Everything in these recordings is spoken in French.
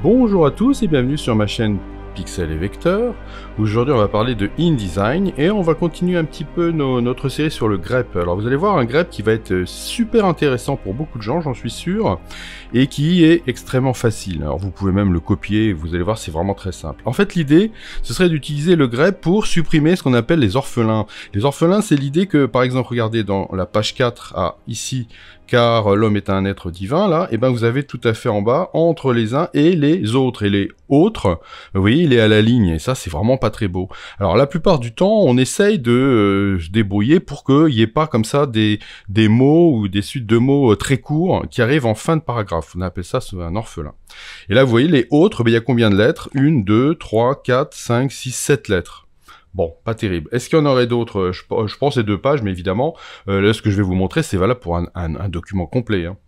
Bonjour à tous et bienvenue sur ma chaîne Pixel et Vecteur. Aujourd'hui on va parler de InDesign et on va continuer un petit peu notre série sur le grep. Alors vous allez voir un grep qui va être super intéressant pour beaucoup de gens, j'en suis sûr, et qui est extrêmement facile. Alors vous pouvez même le copier, vous allez voir c'est vraiment très simple. En fait l'idée ce serait d'utiliser le grep pour supprimer ce qu'on appelle les orphelins. Les orphelins c'est l'idée que par exemple regardez dans la page 4 ici, car l'homme est un être divin, là, et ben vous avez tout à fait en bas, entre les uns et les autres. Et les autres, vous voyez, il est à la ligne, et ça, c'est vraiment pas très beau. Alors, la plupart du temps, on essaye de se débrouiller pour qu'il n'y ait pas comme ça des mots ou des suites de mots très courts qui arrivent en fin de paragraphe. On appelle ça un orphelin. Et là, vous voyez, les autres, ben, il y a combien de lettres? 1, 2, 3, 4, 5, 6, 7 lettres. Bon, pas terrible. Est-ce qu'il y en aurait d'autres? Je pense c'est 2 pages, mais évidemment, là, ce que je vais vous montrer, c'est valable pour un document complet. Hein.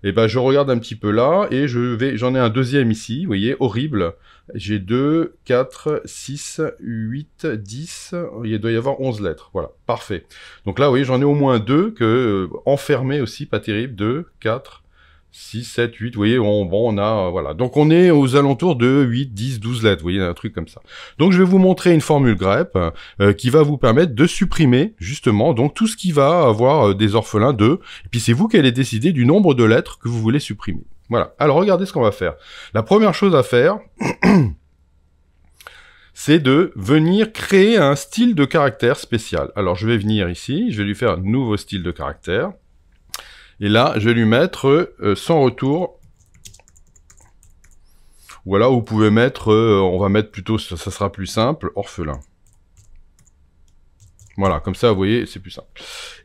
Et ben, je regarde un petit peu là, et j'en ai un deuxième ici, vous voyez, horrible. J'ai 2, 4, 6, 8, 10, il doit y avoir 11 lettres. Voilà, parfait. Donc là, vous voyez, j'en ai au moins 2 enfermés aussi, pas terrible. 2, 4, 6, 7, 8, vous voyez, on a, voilà. Donc on est aux alentours de 8, 10, 12 lettres, vous voyez, un truc comme ça. Donc je vais vous montrer une formule grep qui va vous permettre de supprimer, justement, donc tout ce qui va avoir des orphelins de, et puis c'est vous qui allez décider du nombre de lettres que vous voulez supprimer. Voilà. Alors regardez ce qu'on va faire. La première chose à faire, c'est de venir créer un style de caractère spécial. Alors je vais venir ici, je vais lui faire un nouveau style de caractère. Et là, je vais lui mettre sans retour. Voilà, vous pouvez mettre, on va mettre plutôt, ça sera plus simple, orphelin. Voilà, comme ça, vous voyez, c'est plus simple.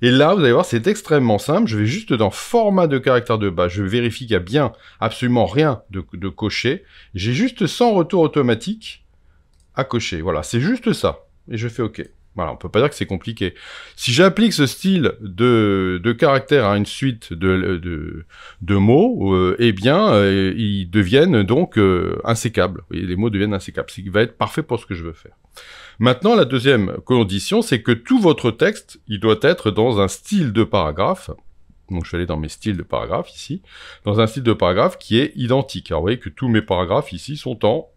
Et là, vous allez voir, c'est extrêmement simple. Je vais juste dans format de caractère de base. Je vérifie qu'il y a bien absolument rien de coché. J'ai juste sans retour automatique à cocher. Voilà, c'est juste ça. Et je fais OK. Voilà, on peut pas dire que c'est compliqué. Si j'applique ce style de caractère à une suite de mots, eh bien, ils deviennent donc insécables. Vous voyez, les mots deviennent insécables. Ce qui va être parfait pour ce que je veux faire. Maintenant, la deuxième condition, c'est que tout votre texte, il doit être dans un style de paragraphe. Donc, je vais aller dans mes styles de paragraphe ici. Dans un style de paragraphe qui est identique. Alors, vous voyez que tous mes paragraphes ici sont en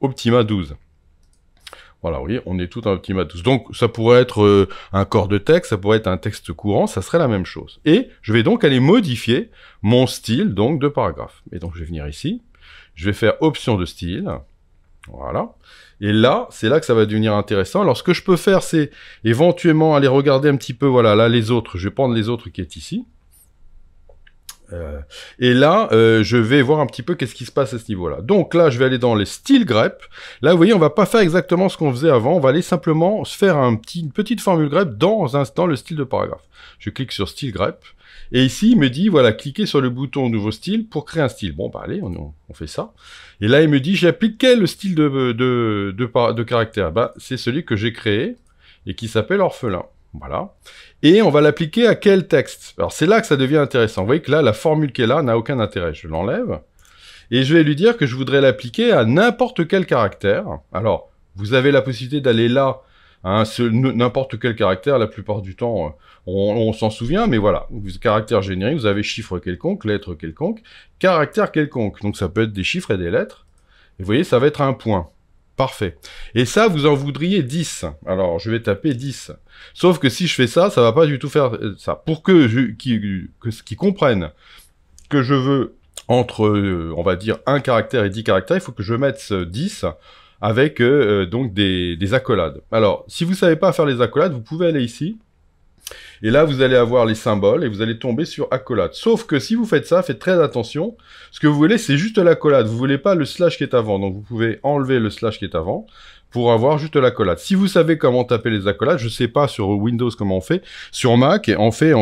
Optima 12. Voilà, vous voyez, on est tout en Optima 12. Donc, ça pourrait être un corps de texte, ça pourrait être un texte courant, ça serait la même chose. Et je vais donc aller modifier mon style, donc, de paragraphe. Et donc, je vais venir ici, je vais faire option de style, voilà. Et là, c'est là que ça va devenir intéressant. Alors, ce que je peux faire, c'est éventuellement aller regarder un petit peu, voilà, là, les autres. Je vais prendre les autres qui est ici. Et là, je vais voir un petit peu qu'est-ce qui se passe à ce niveau-là. Donc là, je vais aller dans les styles grep. Là, vous voyez, on va pas faire exactement ce qu'on faisait avant. On va aller simplement se faire une petite formule grep dans le style de paragraphe. Je clique sur style grep. Et ici, il me dit, voilà, cliquez sur le bouton nouveau style pour créer un style. Bon, bah allez, on fait ça. Et là, il me dit, j'applique quel style de caractère? Bah, c'est celui que j'ai créé et qui s'appelle orphelin. Voilà. Et on va l'appliquer à quel texte? Alors, c'est là que ça devient intéressant. Vous voyez que là, la formule qui est là n'a aucun intérêt. Je l'enlève. Et je vais lui dire que je voudrais l'appliquer à n'importe quel caractère. Alors, vous avez la possibilité d'aller là, hein, n'importe quel caractère. La plupart du temps, on s'en souvient. Mais voilà, caractère générique, vous avez chiffre quelconque, lettre quelconque, caractère quelconque. Donc, ça peut être des chiffres et des lettres. Et vous voyez, ça va être un point. Parfait. Et ça, vous en voudriez 10. Alors, je vais taper 10. Sauf que si je fais ça, ça va pas du tout faire ça. Pour qu'ils comprennent que je veux entre, on va dire, 1 caractère et 10 caractères, il faut que je mette 10 avec donc des accolades. Alors, si vous savez pas faire les accolades, vous pouvez aller ici. Et là, vous allez avoir les symboles et vous allez tomber sur accolade. Sauf que si vous faites ça, faites très attention. Ce que vous voulez, c'est juste l'accolade. Vous voulez pas le slash qui est avant. Donc, vous pouvez enlever le slash qui est avant pour avoir juste l'accolade. Si vous savez comment taper les accolades, je sais pas sur Windows comment on fait. Sur Mac, on fait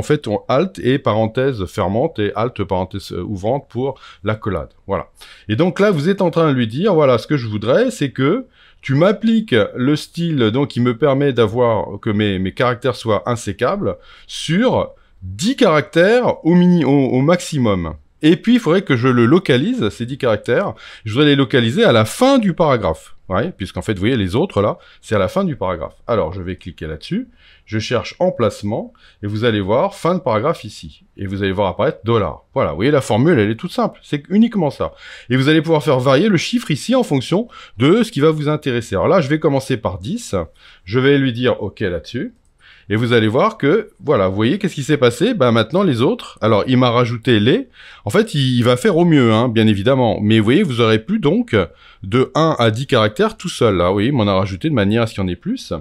Alt et parenthèse fermante et Alt parenthèse ouvrante pour l'accolade. Voilà. Et donc là, vous êtes en train de lui dire, voilà, ce que je voudrais, c'est que tu m'appliques le style donc qui me permet d'avoir que mes caractères soient insécables sur 10 caractères au maximum. Et puis, il faudrait que je le localise, ces 10 caractères. Je voudrais les localiser à la fin du paragraphe. Ouais, puisqu'en fait, vous voyez, les autres, là, c'est à la fin du paragraphe. Alors, je vais cliquer là-dessus, je cherche emplacement, et vous allez voir fin de paragraphe ici. Et vous allez voir apparaître $. Voilà, vous voyez, la formule, elle est toute simple, c'est uniquement ça. Et vous allez pouvoir faire varier le chiffre ici en fonction de ce qui va vous intéresser. Alors là, je vais commencer par 10, je vais lui dire OK là-dessus. Et vous allez voir que, voilà, vous voyez, qu'est-ce qui s'est passé? Ben maintenant, les autres, alors, il m'a rajouté les. En fait, il va faire au mieux, hein, bien évidemment. Mais vous voyez, vous aurez plus, donc, de 1 à 10 caractères tout seul, là. Vous voyez, il m'en a rajouté de manière à ce qu'il y en ait plus.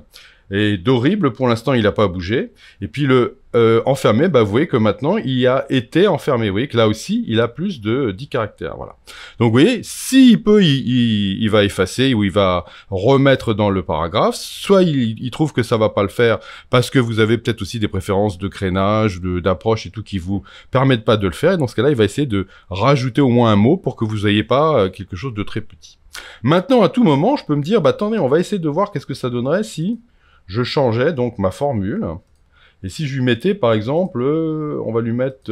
Et d'horrible, pour l'instant, il n'a pas bougé. Et puis le enfermé, bah, vous voyez que maintenant, il a été enfermé. Vous voyez que là aussi, il a plus de 10 caractères. Voilà. Donc, vous voyez, s'il peut, il va effacer ou il va remettre dans le paragraphe. Soit il trouve que ça va pas le faire parce que vous avez peut-être aussi des préférences de crénage, d'approche et tout qui vous permettent pas de le faire. Et dans ce cas-là, il va essayer de rajouter au moins un mot pour que vous ayez pas quelque chose de très petit. Maintenant, à tout moment, je peux me dire, bah, attendez, on va essayer de voir qu'est-ce que ça donnerait si je changeais donc ma formule, et si je lui mettais par exemple, on va lui mettre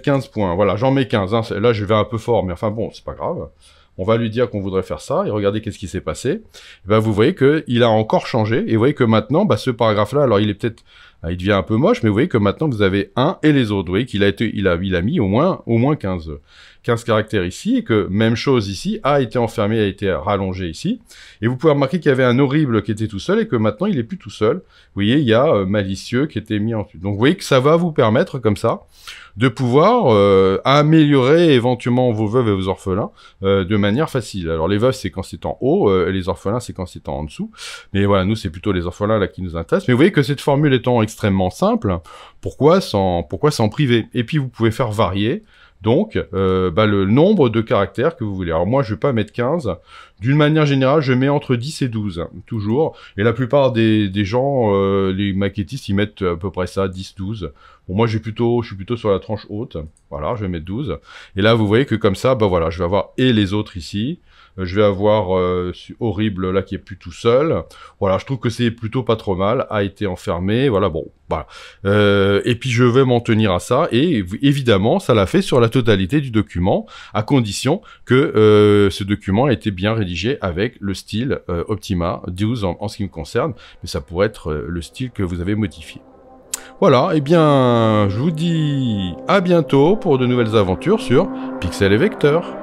15 points, voilà, j'en mets 15, hein. Là je vais un peu fort, mais enfin bon, c'est pas grave. On va lui dire qu'on voudrait faire ça, et regardez qu'est-ce qui s'est passé. Et ben, vous voyez qu'il a encore changé, et vous voyez que maintenant, bah, ce paragraphe-là, alors il est peut-être, il devient un peu moche, mais vous voyez que maintenant vous avez un et les autres. Vous voyez qu'il a mis au moins 15 caractères ici, et que même chose ici, a été enfermé, a été rallongé ici. Et vous pouvez remarquer qu'il y avait un horrible qui était tout seul, et que maintenant il est plus tout seul. Vous voyez, il y a malicieux qui était mis en dessus. Donc vous voyez que ça va vous permettre, comme ça, de pouvoir améliorer éventuellement vos veuves et vos orphelins de manière facile. Alors les veuves, c'est quand c'est en haut, et les orphelins, c'est quand c'est en dessous. Mais voilà, nous, c'est plutôt les orphelins là qui nous intéressent. Mais vous voyez que cette formule étant extrêmement simple, pourquoi s'en priver? Et puis vous pouvez faire varier donc le nombre de caractères que vous voulez. Alors moi, je vais pas mettre 15. D'une manière générale, je mets entre 10 et 12, hein, toujours. Et la plupart des gens, les maquettistes, ils mettent à peu près ça, 10, 12. Bon, moi, je suis plutôt sur la tranche haute. Voilà, je vais mettre 12. Et là, vous voyez que comme ça, bah voilà, je vais avoir et les autres ici. Je vais avoir horrible là qui est plus tout seul. Voilà, je trouve que c'est plutôt pas trop mal. A été enfermé. Voilà, bon, voilà. Et puis je vais m'en tenir à ça. Et évidemment, ça l'a fait sur la totalité du document, à condition que ce document ait été bien rédigé avec le style Optima 12 en ce qui me concerne. Mais ça pourrait être le style que vous avez modifié. Voilà, et bien, je vous dis à bientôt pour de nouvelles aventures sur Pixel et Vecteur.